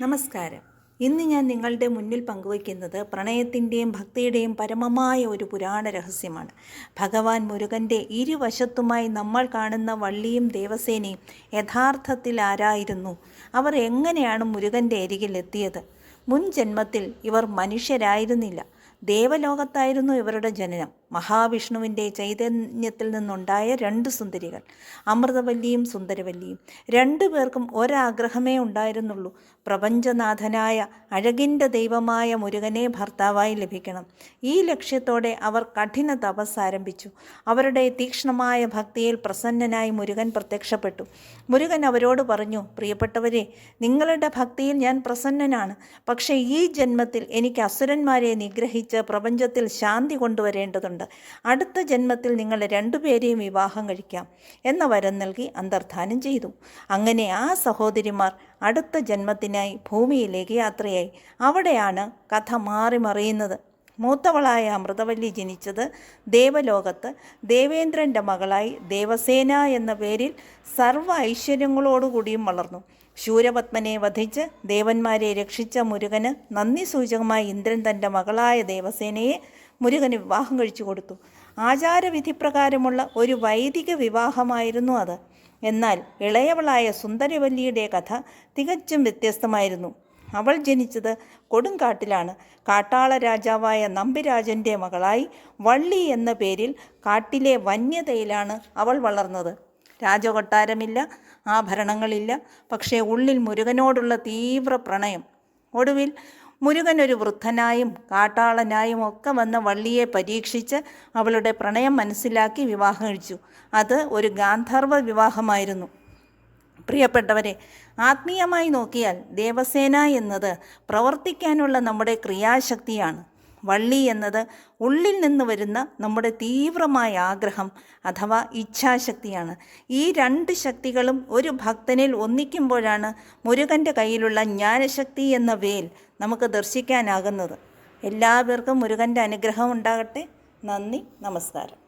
നമസ്കാരം. ഇന്ന് ഞാൻ നിങ്ങളുടെ മുന്നിൽ പങ്കുവയ്ക്കുന്നത് പ്രണയത്തിൻ്റെയും ഭക്തിയുടെയും പരമമായ ഒരു പുരാണ രഹസ്യമാണ്. ഭഗവാൻ മുരുകൻ്റെ ഇരുവശത്തുമായി നമ്മൾ കാണുന്ന വള്ളിയും ദേവസേനയും യഥാർത്ഥത്തിൽ ആരായിരുന്നു? അവർ എങ്ങനെയാണ് മുരുകൻ്റെ അരികിൽ എത്തിയത്? മുൻ ജന്മത്തിൽ ഇവർ മനുഷ്യരായിരുന്നില്ല, ദേവലോകത്തായിരുന്നു ഇവരുടെ ജനനം. മഹാവിഷ്ണുവിൻ്റെ ചൈതന്യത്തിൽ നിന്നുണ്ടായ രണ്ട് സുന്ദരികൾ, അമൃതവല്ലിയും സുന്ദരവല്ലിയും. രണ്ടു പേർക്കും ഒരാഗ്രഹമേ ഉണ്ടായിരുന്നുള്ളൂ: പ്രപഞ്ചനാഥനായ അഴകിൻ്റെ ദൈവമായ മുരുകനെ ഭർത്താവായി ലഭിക്കണം. ഈ ലക്ഷ്യത്തോടെ അവർ കഠിന തപസ് ആരംഭിച്ചു. അവരുടെ തീക്ഷ്ണമായ ഭക്തിയിൽ പ്രസന്നനായി മുരുകൻ പ്രത്യക്ഷപ്പെട്ടു. മുരുകൻ അവരോട് പറഞ്ഞു: പ്രിയപ്പെട്ടവരെ, നിങ്ങളുടെ ഭക്തിയിൽ ഞാൻ പ്രസന്നനാണ്. പക്ഷേ ഈ ജന്മത്തിൽ എനിക്ക് അസുരന്മാരെ നിഗ്രഹിച്ച് പ്രപഞ്ചത്തിൽ ശാന്തി കൊണ്ടുവരേണ്ടതുണ്ട്. അടുത്ത ജന്മത്തിൽ നിങ്ങൾ രണ്ടുപേരെയും വിവാഹം കഴിക്കാം എന്ന വരം നൽകി അന്തർധാനം ചെയ്തു. അങ്ങനെ ആ സഹോദരിമാർ അടുത്ത ജന്മത്തിനായി ഭൂമിയിലേക്ക് യാത്രയായി. അവിടെയാണ് കഥ മാറിമറിയുന്നത്. മൂത്തവളായ അമൃതവല്ലി ജനിച്ചത് ദേവലോകത്ത് ദേവേന്ദ്രൻ്റെ മകളായി ദേവസേന എന്ന പേരിൽ സർവ്വ ഐശ്വര്യങ്ങളോടുകൂടിയും വളർന്നു. ശൂരപത്മനെ വധിച്ച് ദേവന്മാരെ രക്ഷിച്ച മുരുകന് നന്ദി സൂചകമായി ഇന്ദ്രൻ തൻ്റെ മകളായ ദേവസേനയെ മുരുകന് വിവാഹം കഴിച്ചു കൊടുത്തു. ആചാരവിധിപ്രകാരമുള്ള ഒരു വൈദിക വിവാഹമായിരുന്നു അത്. എന്നാൽ ഇളയവളായ സുന്ദരവല്ലിയുടെ കഥ തികച്ചും വ്യത്യസ്തമായിരുന്നു. അവൾ ജനിച്ചത് കൊടുങ്കാട്ടിലാണ്. കാട്ടാള രാജാവായ നമ്പിരാജൻ്റെ മകളായി വള്ളി എന്ന പേരിൽ കാട്ടിലെ വന്യതയിലാണ് അവൾ വളർന്നത്. രാജകൊട്ടാരമില്ല, ആഭരണങ്ങളില്ല, പക്ഷേ ഉള്ളിൽ മുരുകനോടുള്ള തീവ്ര പ്രണയം. ഒടുവിൽ മുരുകൻ ഒരു വൃദ്ധനായും കാട്ടാളനായും ഒക്കെ വന്ന വള്ളിയെ പരീക്ഷിച്ച് അവളുടെ പ്രണയം മനസ്സിലാക്കി വിവാഹം കഴിച്ചു. അത് ഒരു ഗാന്ധർവ വിവാഹമായിരുന്നു. പ്രിയപ്പെട്ടവരെ, ആത്മീയമായി നോക്കിയാൽ ദേവസേന എന്നത് പ്രവർത്തിക്കാനുള്ള നമ്മുടെ ക്രിയാശക്തിയാണ്. വള്ളി എന്നത് ഉള്ളിൽ നിന്ന് വരുന്ന നമ്മുടെ തീവ്രമായ ആഗ്രഹം അഥവാ ഇച്ഛാശക്തിയാണ്. ഈ രണ്ട് ശക്തികളും ഒരു ഭക്തനിൽ ഒന്നിക്കുമ്പോഴാണ് മുരുകൻ്റെ കയ്യിലുള്ള ജ്ഞാനശക്തി എന്ന വേൽ നമുക്ക് ദർശിക്കാനാകുന്നത്. എല്ലാവർക്കും മുരുകൻ്റെ അനുഗ്രഹം ഉണ്ടാകട്ടെ. നന്ദി, നമസ്കാരം.